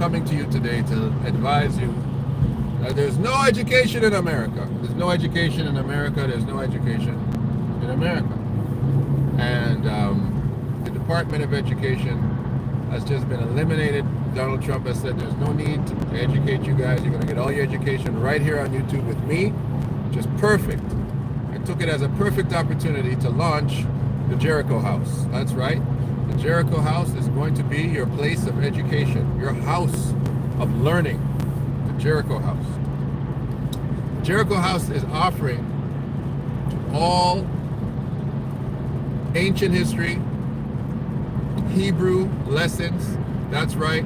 coming to you today to advise you that there's no education in America. There's no education in America. There's no education in America. And the Department of Education has just been eliminated. Donald Trump has said there's no need to educate you guys. You're going to get all your education right here on YouTube with me. Just perfect. I took it as a perfect opportunity to launch the Jericho House. That's right. The Jericho House is going to be your place of education, your house of learning. The Jericho House. The Jericho House is offering to all ancient history, Hebrew lessons. That's right.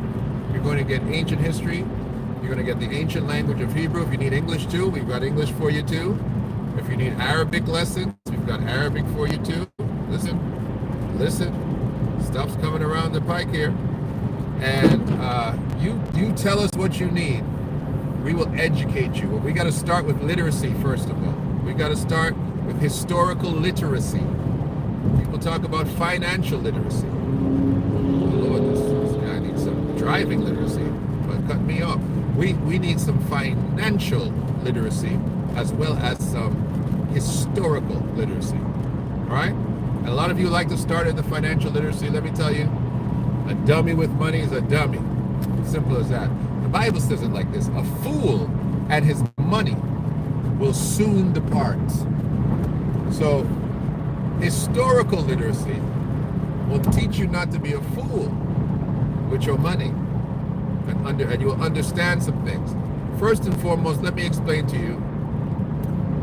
You're going to get ancient history. You're going to get the ancient language of Hebrew. If you need English too, we've got English for you too. If you need Arabic lessons, we've got Arabic for you too. Listen. Stuff's coming around the pike here. And you tell us what you need. We will educate you. Well, we got to start with literacy first of all. We got to start with historical literacy. People talk about financial literacy. Oh Lord, this guy needs some driving literacy, but cut me off. We need some financial literacy as well as some historical literacy. All right? And a lot of you like to start at the financial literacy. Let me tell you, a dummy with money is a dummy. Simple as that. The Bible says it like this: a fool and his money will soon depart. So historical literacy will teach you not to be a fool with your money, and you will understand some things. First and foremost, let me explain to you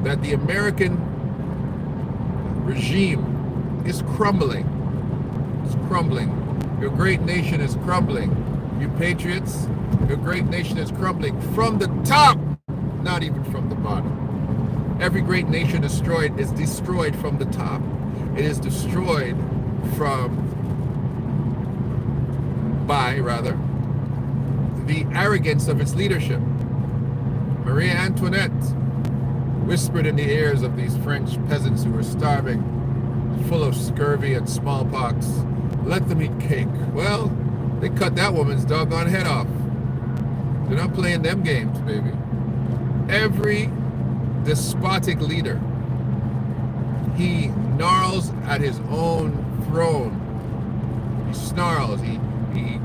that the American regime is crumbling. It's crumbling. Your great nation is crumbling. You patriots, your great nation is crumbling from the top, not even from the bottom. Every great nation is destroyed from the top. It is destroyed by the arrogance of its leadership. Marie Antoinette whispered in the ears of these French peasants who were starving, full of scurvy and smallpox, "Let them eat cake." Well, they cut that woman's doggone head off. They're not playing them games, baby. Every despotic leader, he gnarls at his own throne. He snarls, he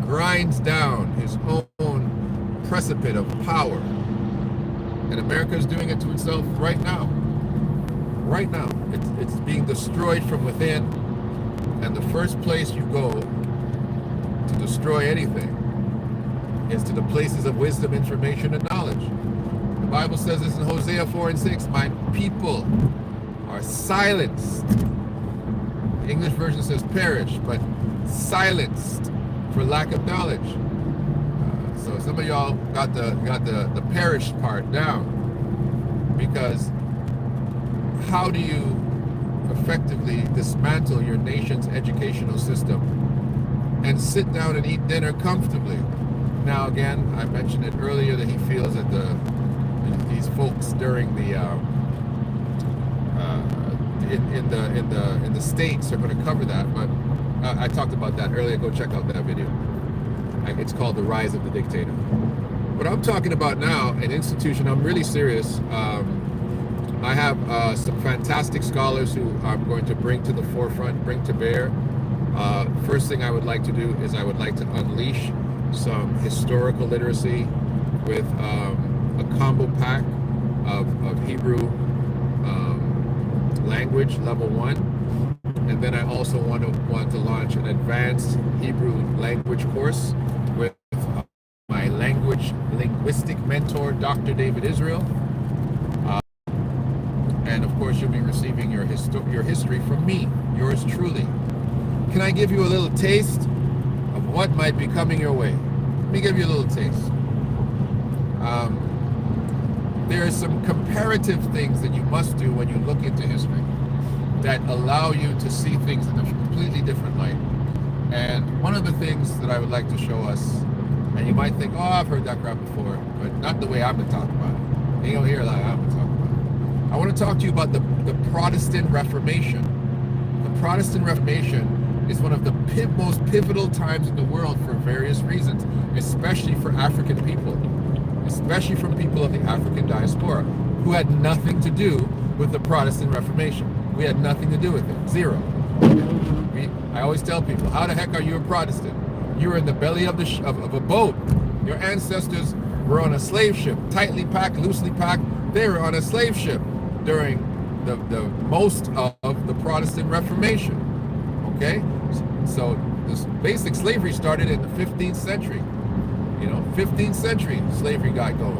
grinds down his own precipice of power. And America is doing it to itself right now. Right now. It's being destroyed from within. And the first place you go to destroy anything is to the places of wisdom, information, and knowledge. The Bible says this in Hosea 4:6, "My people are silenced." The English version says perish, but silenced for lack of knowledge. So some of y'all got the perish part down, because how do you effectively dismantle your nation's educational system and sit down and eat dinner comfortably? Now again, I mentioned it earlier that he feels that these folks during the in the States are going to cover that, but I talked about that earlier. Go check out that video. It's called The Rise of the Dictator. What I'm talking about now, an institution, I'm really serious. I have some fantastic scholars who I'm going to bring to the forefront, bring to bear. First thing I would like to do is I would like to unleash some historical literacy with a combo pack of Hebrew language level 1, and then I also want to launch an advanced Hebrew language course with my linguistic mentor, Dr. David Israel, and of course you'll be receiving your history from me, yours truly. Can I give you a little taste of what might be coming your way? Let me give you a little taste. There are some comparative things that you must do when you look into history that allow you to see things in a completely different light. And one of the things that I would like to show us, and you might think, oh, I've heard that crap before, but not the way I've been talking about it. You don't hear it like I've been talking about it. I want to talk to you about the Protestant Reformation. The Protestant Reformation is one of the most pivotal times in the world for various reasons, especially especially for African people, especially from people of the African diaspora, who had nothing to do with the Protestant Reformation. We had nothing to do with it. Zero. I always tell people, how the heck are you a Protestant? You were in the belly of a boat. Your ancestors were on a slave ship, tightly packed, loosely packed. They were on a slave ship during the most of the Protestant Reformation. Okay? So this basic slavery started in the 15th century. 15th century slavery got going.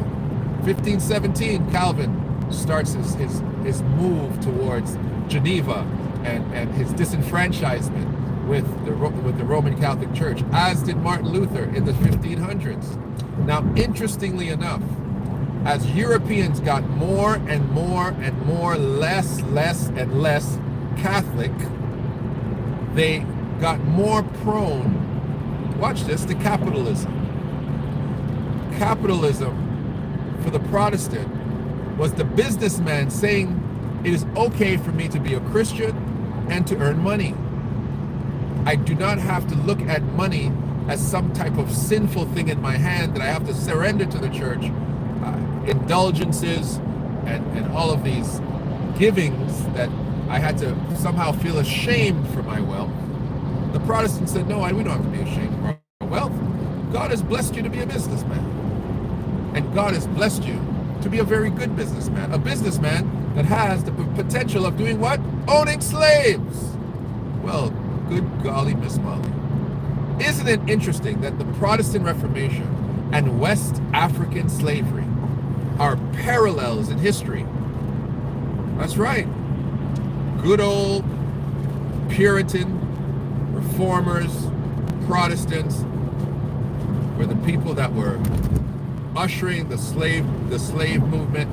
1517, Calvin starts his move towards Geneva and his disenfranchisement with the Roman Catholic Church, as did Martin Luther in the 1500s. Now, interestingly enough, as Europeans got more and more and more, less and less Catholic, they got more prone, watch this, to capitalism. Capitalism for the Protestant was the businessman saying, it is okay for me to be a Christian and to earn money. I do not have to look at money as some type of sinful thing in my hand that I have to surrender to the church. Indulgences and all of these givings that I had to somehow feel ashamed for my wealth. The Protestant said, no, we don't have to be ashamed of our wealth. God has blessed you to be a businessman. And God has blessed you to be a very good businessman. A businessman that has the potential of doing what? Owning slaves. Well, good golly, Miss Molly. Isn't it interesting that the Protestant Reformation and West African slavery are parallels in history? That's right. Good old Puritan, Reformers, Protestants were the people that were ushering the slave movement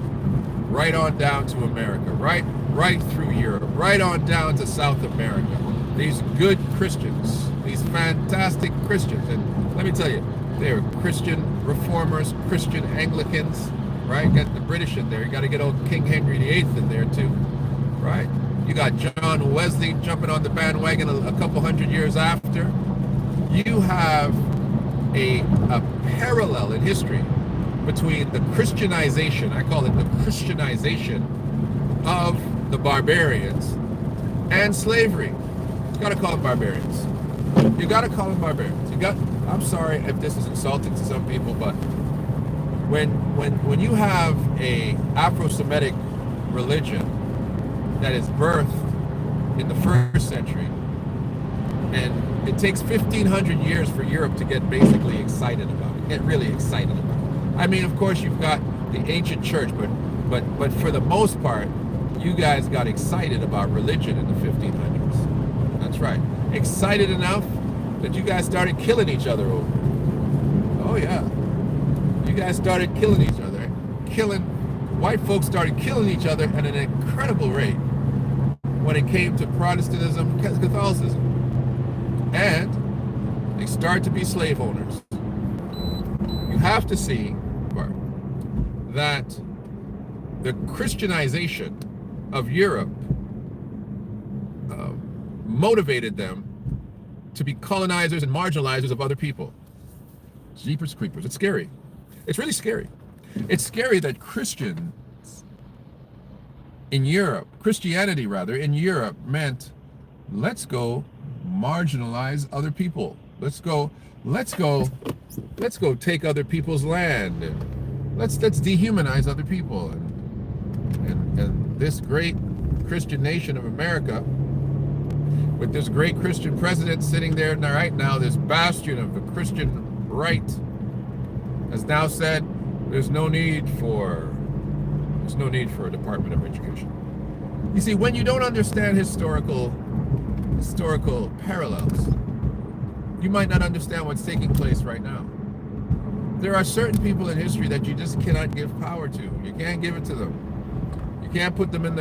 right on down to America, right through Europe, right on down to South America. These good Christians, these fantastic Christians, and let me tell you, they're Christian Reformers, Christian Anglicans, right? Get the British in there. You got to get old King Henry VIII in there too, right? You got John Wesley jumping on the bandwagon a couple hundred years after. You have a parallel in history between the Christianization, I call it the Christianization of the barbarians, and slavery. You gotta call them barbarians. You gotta call them barbarians. I'm sorry if this is insulting to some people, but when you have a Afro-Semitic religion that is birthed in the 1st century, and it takes 1,500 years for Europe to get basically excited about it, get really excited about it. I mean, of course, you've got the ancient church, but for the most part, you guys got excited about religion in the 1500s. That's right. Excited enough that you guys started killing each other over it. Oh, yeah. You guys started killing each other. White folks started killing each other at an incredible rate when it came to Protestantism, Catholicism. And they start to be slave owners. You have to see that the Christianization of Europe motivated them to be colonizers and marginalizers of other people. Jeepers creepers. It's scary. It's really scary. It's scary that Christianity in Europe meant, let's go marginalize other people. Let's go take other people's land, and let's dehumanize other people. And this great Christian nation of America, with this great Christian president sitting there right now, this bastion of the Christian right, has now said there's no need for a Department of Education. You see, when you don't understand historical parallels, you might not understand what's taking place right now. There are certain people in history that you just cannot give power to. You can't give it to them. You can't put them in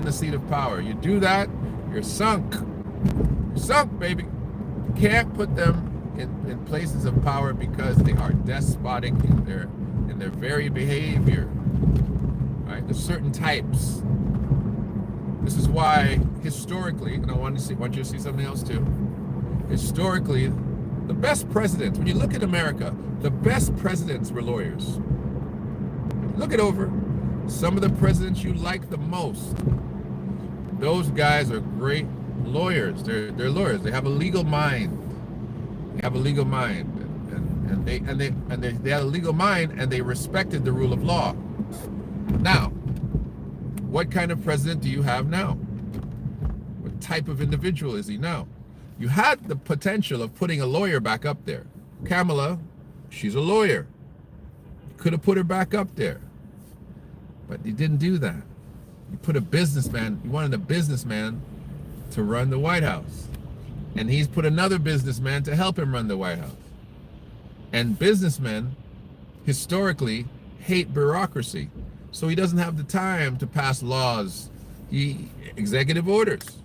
the seat of power. You do that, you're sunk. You're sunk, baby. You can't put them in places of power because they are despotic in their very behavior. Right? There's certain types. This is why historically, and I want you to see something else too. Historically, The best presidents, when you look at America, the best presidents were lawyers. Look it over. Some of the presidents you like the most, those guys are great lawyers. They're lawyers. They have a legal mind. They have a legal mind, and they had a legal mind, and they respected the rule of law. Now, what kind of president do you have now? What type of individual is he now? You had the potential of putting a lawyer back up there. Kamala, she's a lawyer. Could have put her back up there. But you didn't do that. You put a businessman, you wanted a businessman to run the White House. And he's put another businessman to help him run the White House. And businessmen, historically, hate bureaucracy. So he doesn't have the time to pass laws, executive orders.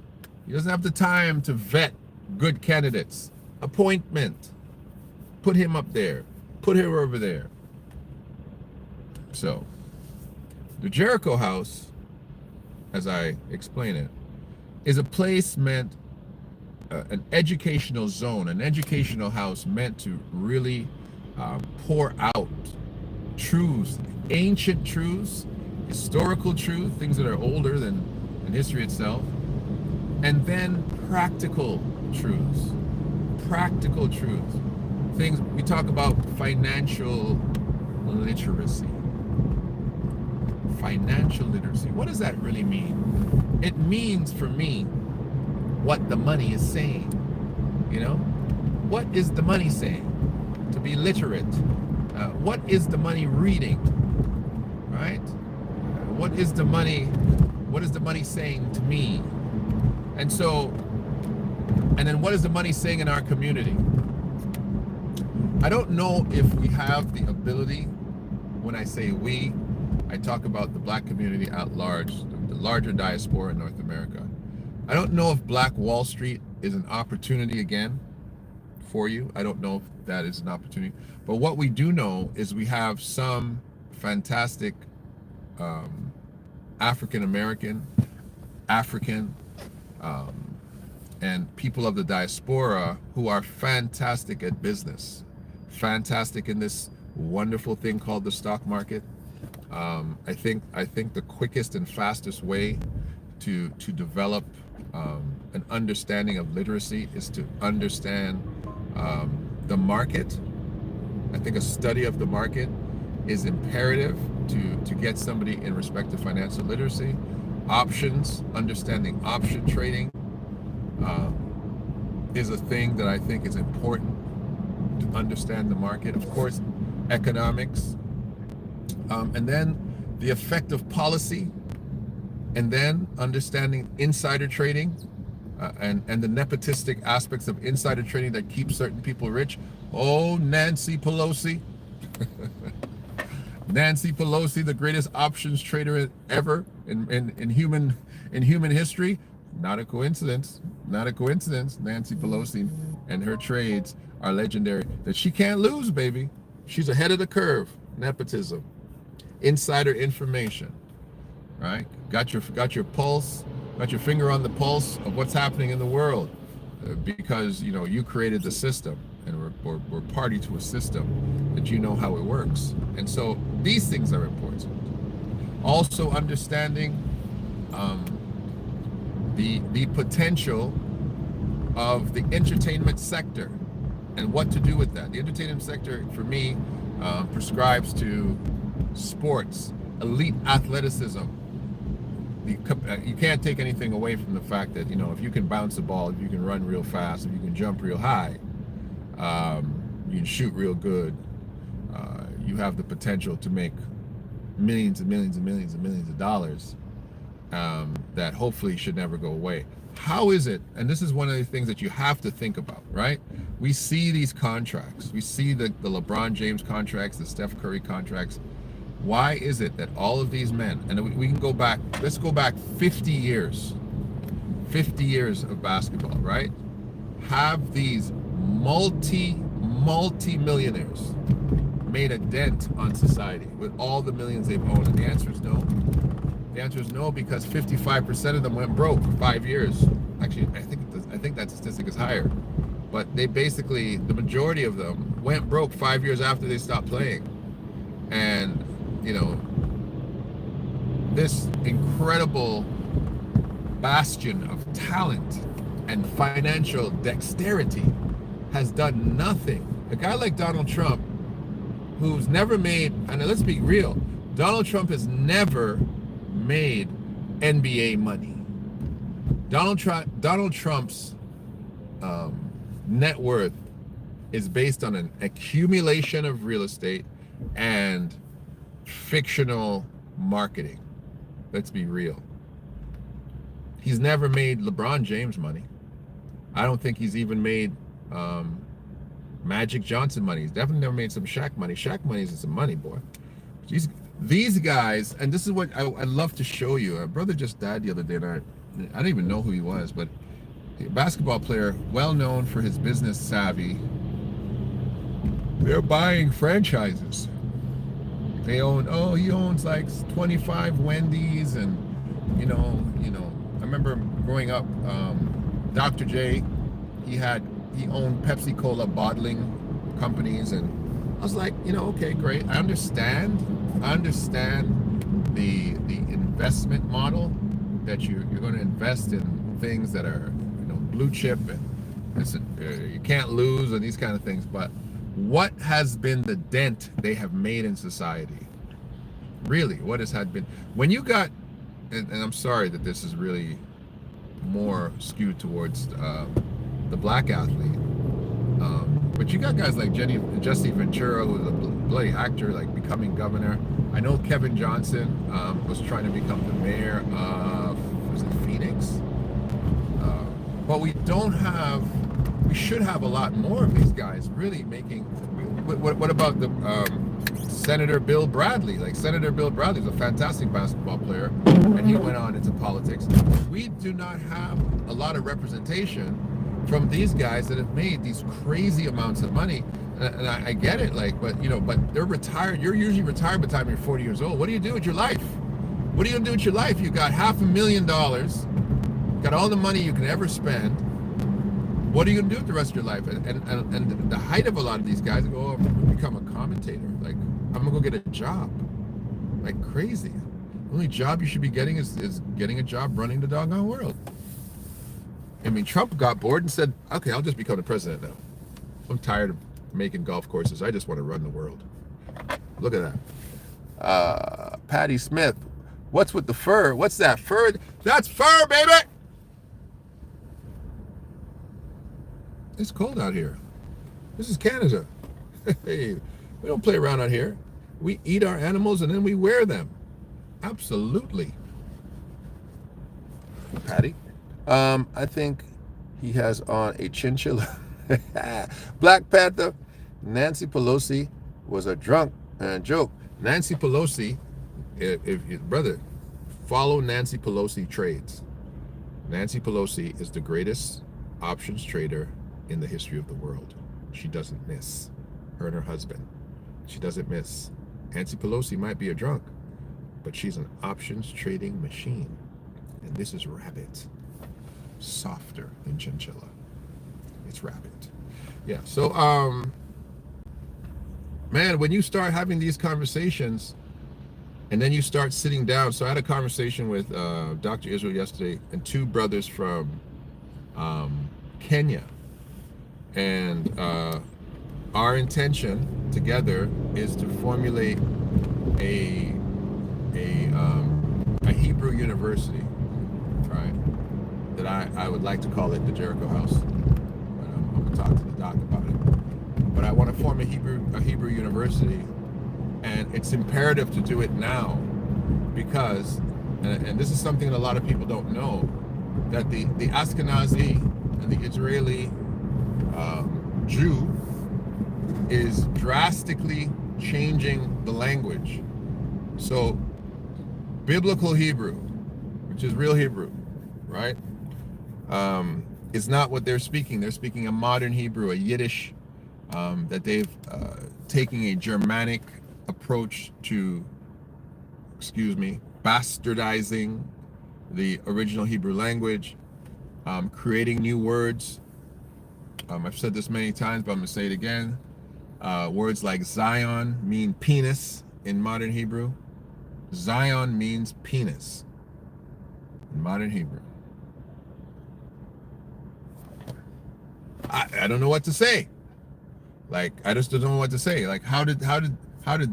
He doesn't have the time to vet good candidates. Appointment. Put him up there. Put her over there. So, the Jericho House, as I explain it, is a place meant, an educational zone, an educational house meant to really pour out truths, ancient truths, historical truth, things that are older than history itself, and then practical truths, things. We talk about financial literacy. Financial literacy. What does that really mean? It means, for me, what the money is saying. You know, what is the money saying? To be literate. What is the money reading? Right? What is the money saying to me? And so, and then what is the money saying in our community? I don't know if we have the ability. When I say we, I talk about the black community at large, the larger diaspora in North America. I don't know if Black Wall Street is an opportunity again for you. I don't know if that is an opportunity. But what we do know is we have some fantastic African-American, African, and people of the diaspora who are fantastic at business, fantastic in this wonderful thing called the stock market. I think the quickest and fastest way to develop an understanding of literacy is to understand the market. I think a study of the market is imperative to get somebody in respect to financial literacy. Options, understanding option trading is a thing that I think is important to understand the market. Of course, economics, and then the effect of policy, and then understanding insider trading and the nepotistic aspects of insider trading that keep certain people rich. Oh, Nancy Pelosi. Nancy Pelosi, the greatest options trader ever in human history. Not a coincidence. Not a coincidence. Nancy Pelosi and her trades are legendary. That she can't lose, baby. She's ahead of the curve. Nepotism, insider information, right? Got your pulse, got your finger on the pulse of what's happening in the world, because you created the system, and we're party to a system that you know how it works. And so these things are important. Also understanding the potential of the entertainment sector and what to do with that. The entertainment sector, for me, prescribes to sports, elite athleticism. You can't take anything away from the fact that, if you can bounce the ball, if you can run real fast, if you can jump real high, you can shoot real good, you have the potential to make millions and millions and millions and millions of dollars that hopefully should never go away. How is it, and this is one of the things that you have to think about, right? We see these contracts. We see the LeBron James contracts, the Steph Curry contracts. Why is it that all of these men, and we can go back, let's go back 50 years of basketball, right? Have these multi-millionaires made a dent on society with all the millions they've owned? And the answer is no. The answer is no, because 55% of them went broke for 5 years. Actually, I think that statistic is higher. but they basically, the majority of them went broke 5 years after they stopped playing. And, you know, this incredible bastion of talent and financial dexterity has done nothing. A guy like Donald Trump, who's never made, and let's be real, Donald Trump has never made NBA money. Donald Trump's net worth is based on an accumulation of real estate and fictional marketing. Let's be real. He's never made LeBron James money. I don't think he's even made Magic Johnson money. He's definitely never made some Shaq money. Shaq money is some money, boy. These guys, and this is what I'd love to show you. A brother just died the other day, and I don't even know who he was, but a basketball player, well known for his business savvy. They're buying franchises. They own, he owns like 25 Wendy's, and you know, I remember growing up, Dr. J, he owned Pepsi Cola bottling companies, and I was like, okay, great. I understand the investment model, that you're going to invest in things that are, blue chip, and you can't lose, and these kind of things. But what has been the dent they have made in society? Really, what has been, when you got, and I'm sorry that this is really more skewed towards the black athlete, but you got guys like Jesse Ventura, who's a bloody actor, like becoming governor. I know Kevin Johnson was trying to become the mayor of, was it Phoenix? But we should have a lot more of these guys really making. What about the Senator Bill Bradley? Like, Senator Bill Bradley is a fantastic basketball player, and he went on into politics. We do not have a lot of representation from these guys that have made these crazy amounts of money. And I get it, like, but they're retired. You're usually retired by the time you're 40 years old. What do you do with your life? What are you gonna do with your life? You got $500,000, got all the money you can ever spend. What are you gonna do with the rest of your life? And the height of a lot of these guys go, I'm gonna become a commentator. Like, I'm gonna go get a job. Like crazy. The only job you should be getting is getting a job running the doggone world. I mean, Trump got bored and said, okay, I'll just become the president now. I'm tired of making golf courses. I just want to run the world. Look at that. Patty Smith. What's with the fur? What's that fur? That's fur, baby! It's cold out here. This is Canada. Hey, we don't play around out here. We eat our animals and then we wear them. Absolutely. Patty? I think he has on a chinchilla. Black Panther. Nancy Pelosi was a drunk joke. Nancy Pelosi, if brother, follow Nancy Pelosi trades. Nancy Pelosi is the greatest options trader in the history of the world. She doesn't miss. Her and her husband. She doesn't miss. Nancy Pelosi might be a drunk, but she's an options trading machine. And this is rabbit. Softer than chinchilla. It's rabbit. Yeah, so man, when you start having these conversations and then you start sitting down. So I had a conversation with Dr. Israel yesterday and two brothers from Kenya. And our intention together is to formulate a Hebrew university, right? That I would like to call it the Jericho House. But I'm going to talk to the doc about it. But I want to form a Hebrew university, and it's imperative to do it now because, and this is something that a lot of people don't know, that the Ashkenazi and the Israeli Jew is drastically changing the language. So biblical Hebrew, which is real Hebrew, right, is not what they're speaking. They're speaking a modern Hebrew, a Yiddish, that they've taking a Germanic approach to, bastardizing the original Hebrew language, creating new words, I've said this many times, but I'm going to say it again. Words like Zion mean penis in modern Hebrew. Zion means penis in modern Hebrew. I don't know what to say. Like, I just don't know what to say. Like, how did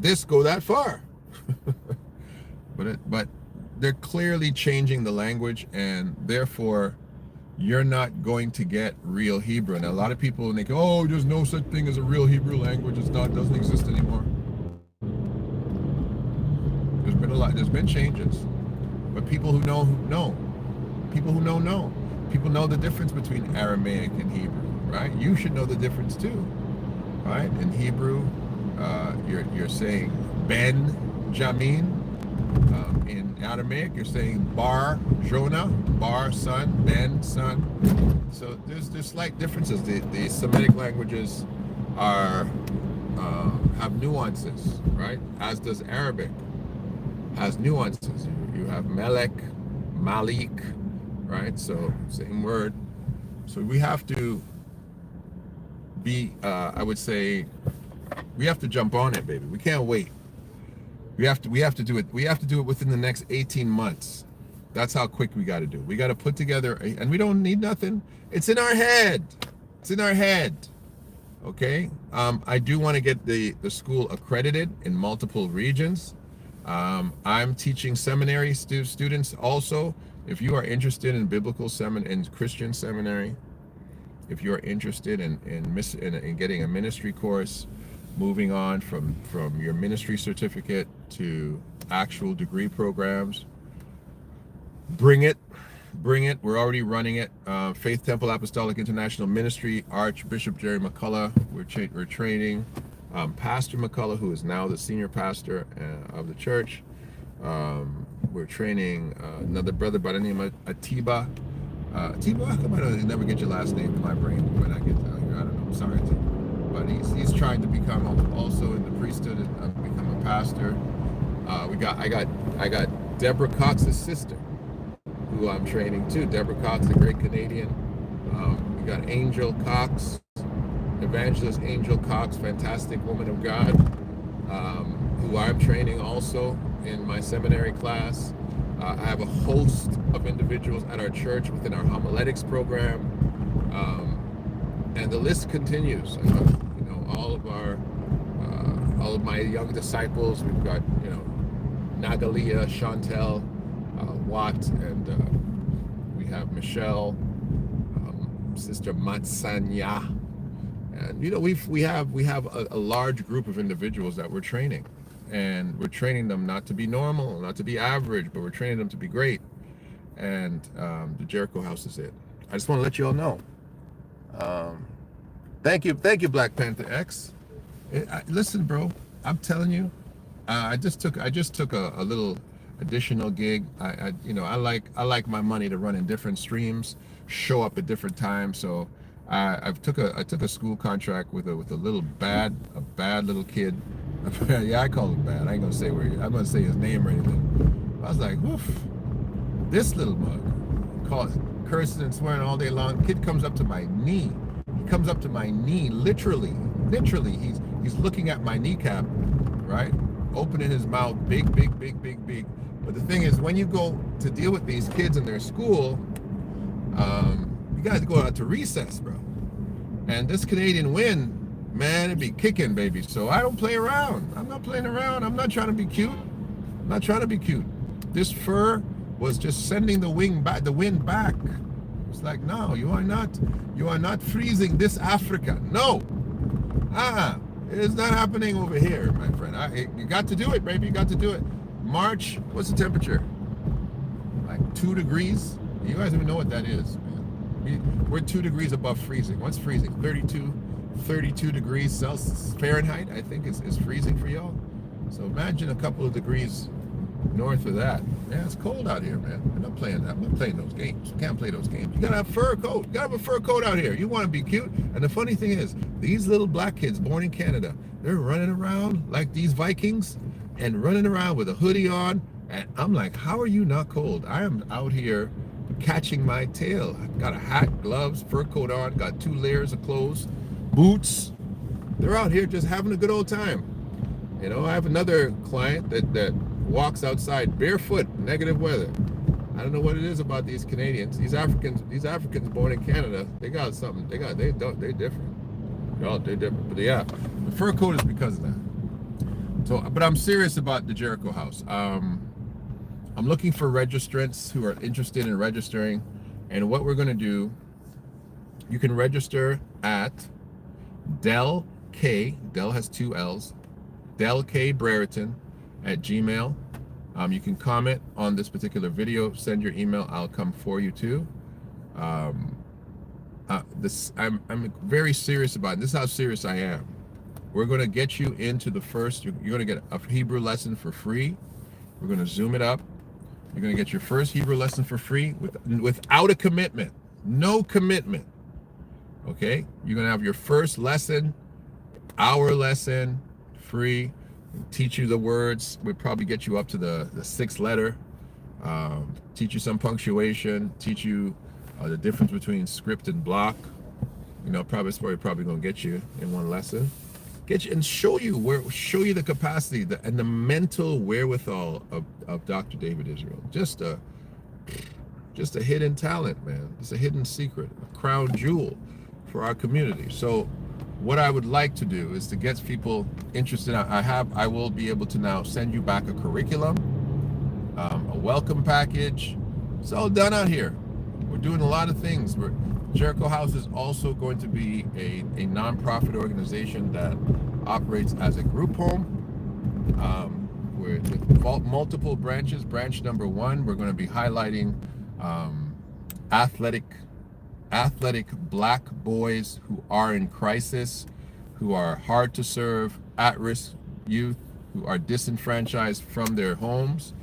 this go that far? But they're clearly changing the language, and therefore you're not going to get real Hebrew. And a lot of people, when they go, oh, there's no such thing as a real Hebrew language, doesn't exist anymore. There's been changes, but people who know. People who know. People know the difference between Aramaic and Hebrew, right? You should know the difference too, right? In Hebrew, you're saying Ben Jamin. In Aramaic, you're saying Bar Jonah, Bar son, Ben son. So there's slight differences. The Semitic languages have nuances, right? As does Arabic. Has nuances. You have Melek, Malik, right? So same word. So we have to be, I would say, we have to jump on it, baby. We can't wait. We have to do it. We have to do it within the next 18 months. That's how quick we got to do. We got to put together, and we don't need nothing. It's in our head. It's in our head. Okay. I do want to get the school accredited in multiple regions. I'm teaching seminary students also. If you are interested in biblical in Christian seminary, if you are interested in getting a ministry course, moving on from your ministry certificate to actual degree programs, bring it. We're already running it. Faith Temple Apostolic International Ministry, Archbishop Jerry McCullough. We're training Pastor McCullough, who is now the senior pastor of the church. We're training another brother by the name of Atiba. Atiba, how come I never get your last name in my brain when I get down here? I don't know. I'm sorry, Atiba. But he's trying to become also in the priesthood and become a pastor. I got Deborah Cox's sister, who I'm training too. Deborah Cox, a great Canadian. We got Angel Cox, Evangelist Angel Cox, fantastic woman of God, who I'm training also in my seminary class. I have a host of individuals at our church within our homiletics program, and the list continues. All of my young disciples. We've got Nagalia, Chantel, Watt, and we have Michelle, Sister Matsanya, and we have a large group of individuals that we're training, and we're training them not to be normal, not to be average, but we're training them to be great. And the Jericho House is it. I just want to let you all know. Thank you, Black Panther X. Listen, bro, I'm telling you, I just took a little additional gig. I like my money to run in different streams, show up at different times. So I took a school contract with a bad little kid. Yeah, I call him bad. I ain't gonna say I'm gonna say his name or anything. I was like, woof, this little mug, cursing and swearing all day long. Kid comes up to my knee. He comes up to my knee, literally. He's looking at my kneecap, right? Opening his mouth, big. But the thing is, when you go to deal with these kids in their school, you guys go out to recess, bro. And this Canadian wind, man, it be kicking, baby. So I don't play around. I'm not playing around. I'm not trying to be cute. This fur was just sending the wind back. It's like, no, you are not freezing this Africa. No. It's not happening over here, my friend. You got to do it, baby. You got to do it. March, what's the temperature? Like 2 degrees? You guys don't even know what that is, man. We're 2 degrees above freezing. What's freezing? 32 degrees Celsius, Fahrenheit, I think is freezing for y'all. So imagine a couple of degrees north of that. Yeah, it's cold out here, man. I'm not playing that. I'm not playing those games. You can't play those games. You gotta have a fur coat. You gotta have a fur coat out here. You want to be cute. And the funny thing is, these little black kids born in Canada, they're running around like these Vikings and running around with a hoodie on. And I'm like, how are you not cold? I am out here catching my tail. I got a hat, gloves, fur coat on, got 2 layers of clothes, boots. They're out here just having a good old time. You know, I have another client that walks outside barefoot, negative weather. I don't know what it is about these Canadians. These Africans born in Canada, they got something. They're different. They're different. But yeah, the fur coat is because of that. So, but I'm serious about the Jericho House. I'm looking for registrants who are interested in registering, and what we're going to do, you can register at Del has 2 L's, Del K Brereton at Gmail. You can comment on this particular video, send your email, I'll come for you too. I'm very serious about it. This is how serious I am. We're going to get you into the first, you're going to get a Hebrew lesson for free. We're going to Zoom it up. You're going to get your first Hebrew lesson for free without a commitment. No commitment. Okay? You're going to have your first lesson, hour lesson, free. We'll teach you the words. We'll probably get you up to the 6th letter. Teach you some punctuation. Teach you the difference between script and block. You know, probably going to get you in one lesson. Get you and show you the capacity and the mental wherewithal of Dr. David Israel. Just a hidden talent, man. It's a hidden secret, a crown jewel for our community. So what I would like to do is to get people interested. I will be able to now send you back a curriculum, a welcome package. It's all done out here. We're doing a lot of things. Jericho House is also going to be a nonprofit organization that operates as a group home. We're with multiple branches. Branch number 1, we're going to be highlighting athletic black boys who are in crisis, who are hard to serve, at-risk youth, who are disenfranchised from their homes.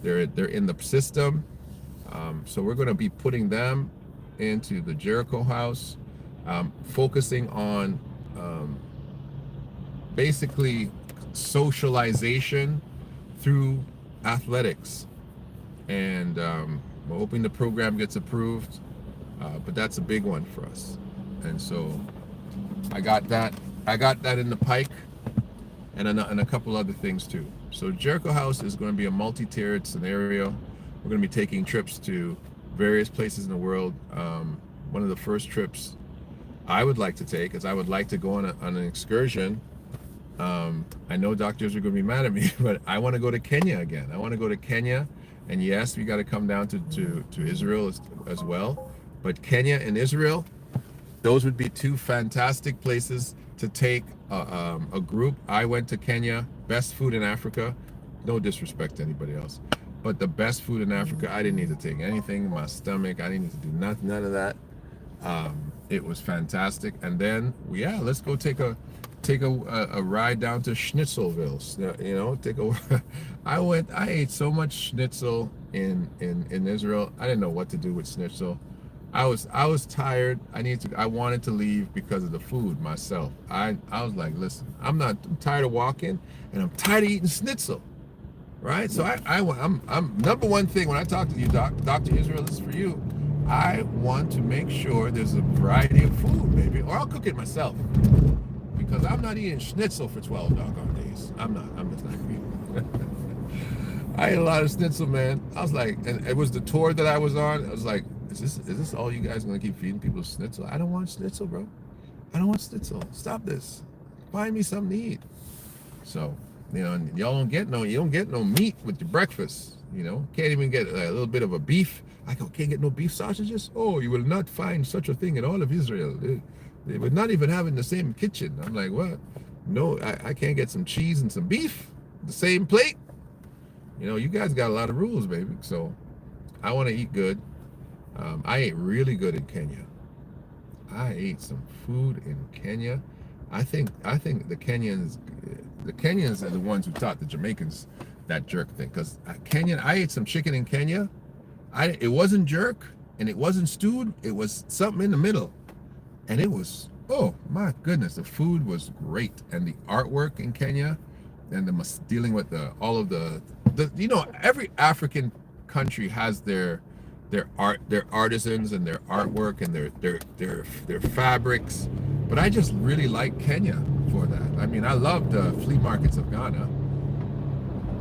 They're in the system. So we're going to be putting them into the Jericho House, focusing on basically socialization through athletics. And we're hoping the program gets approved, but that's a big one for us. And so I got that in the pike, and a couple other things too. So Jericho House is going to be a multi-tiered scenario. We're going to be taking trips to various places in the world. One of the first trips I would like to take is I would like to go on an excursion. I know doctors are going to be mad at me, but I want to go to Kenya again. I want to go to Kenya, and yes, we got to come down to Israel as well. But Kenya and Israel, those would be 2 fantastic places to take a group. I went to Kenya, best food in Africa. No disrespect to anybody else, but the best food in Africa. I didn't need to take anything in my stomach. I didn't need to do none of that. It was fantastic. And then let's go take a ride down to Schnitzelville. You know, I ate so much schnitzel in Israel. I didn't know what to do with schnitzel. I was tired. I wanted to leave because of the food myself. I was like, listen, I'm tired of walking, and I'm tired of eating schnitzel. Right? So I'm number one thing when I talk to you, Dr. Israel, this is for you. I want to make sure there's a variety of food, maybe, or I'll cook it myself, because I'm not eating schnitzel for 12 doggone days. I'm just not. I ate a lot of schnitzel, man. I was like, and it was the tour that I was on. I was like, is this all you guys gonna keep feeding people schnitzel? I don't want schnitzel, bro. I don't want schnitzel. Stop this. Find me something to eat. So, you know, and you don't get no meat with your breakfast. You know, can't even get a little bit of a beef. I can't get no beef sausages. Oh, you will not find such a thing in all of Israel. They would not even have it in the same kitchen. I'm like, what? No, I can't get some cheese and some beef, the same plate. You know, you guys got a lot of rules, baby. So I want to eat good. I ate really good in Kenya. I ate some food in Kenya. I think the Kenyans are the ones who taught the Jamaicans that jerk thing. Because I ate some chicken in Kenya. It wasn't jerk and it wasn't stewed. It was something in the middle, and it was, oh my goodness, the food was great, and the artwork in Kenya, and dealing with all of the you know, every African country has their their art, their artisans and their artwork and their fabrics. But I just really like Kenya for that. I mean, I love the flea markets of Ghana.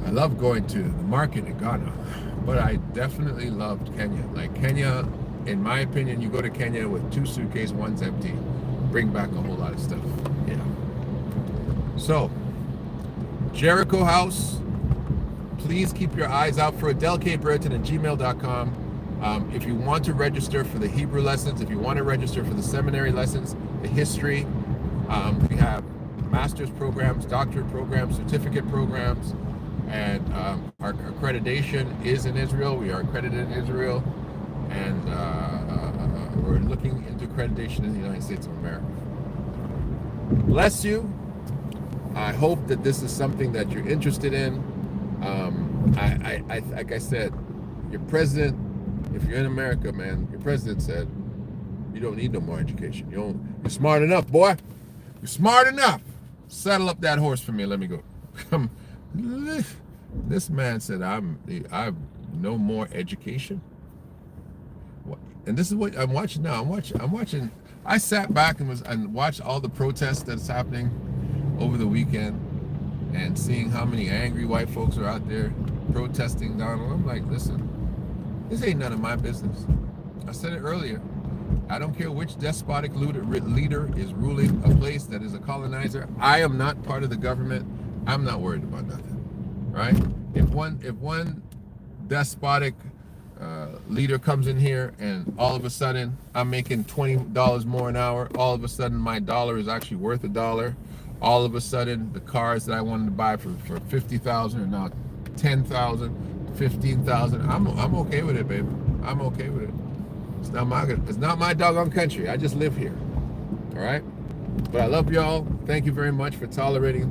I love going to the market in Ghana, but I definitely loved Kenya. Like Kenya, in my opinion, you go to Kenya with 2 suitcases, one's empty, bring back a whole lot of stuff. Yeah. So, Jericho House, please keep your eyes out for adelkbrereton@gmail.com. If you want to register for the Hebrew lessons, if you want to register for the seminary lessons, the history, we have master's programs, doctorate programs, certificate programs, and our accreditation is in Israel. We are accredited in Israel, and we're looking into accreditation in the United States of America. Bless you. I hope that this is something that you're interested in. Like I said, your president, if you're in America, man, your president said, you don't need no more education. You're smart enough, boy. You're smart enough. Saddle up that horse for me. Let me go. This man said, I've no more education. And this is what I'm watching now. I'm watching. I sat back and watched all the protests that's happening over the weekend, and seeing how many angry white folks are out there protesting Donald. I'm like, listen, this ain't none of my business. I said it earlier. I don't care which despotic leader is ruling a place that is a colonizer. I am not part of the government. I'm not worried about nothing, right? If one despotic leader comes in here and all of a sudden I'm making $20 more an hour, all of a sudden my dollar is actually worth $1. All of a sudden the cars that I wanted to buy for $50,000 are now $10,000, $15,000. I'm okay with it, baby. I'm okay with it. It's not my doggone country. I just live here. All right? But I love y'all. Thank you very much for tolerating.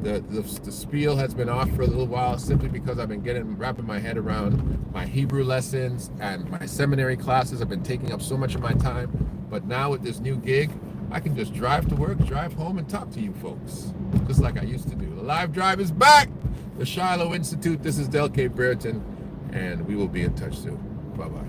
The spiel has been off for a little while simply because I've been wrapping my head around my Hebrew lessons and my seminary classes have been taking up so much of my time. But now with this new gig, I can just drive to work, drive home, and talk to you folks, just like I used to do. The live drive is back. The Shiloh Institute. This is Del K. Brereton, and we will be in touch soon. Bye-bye.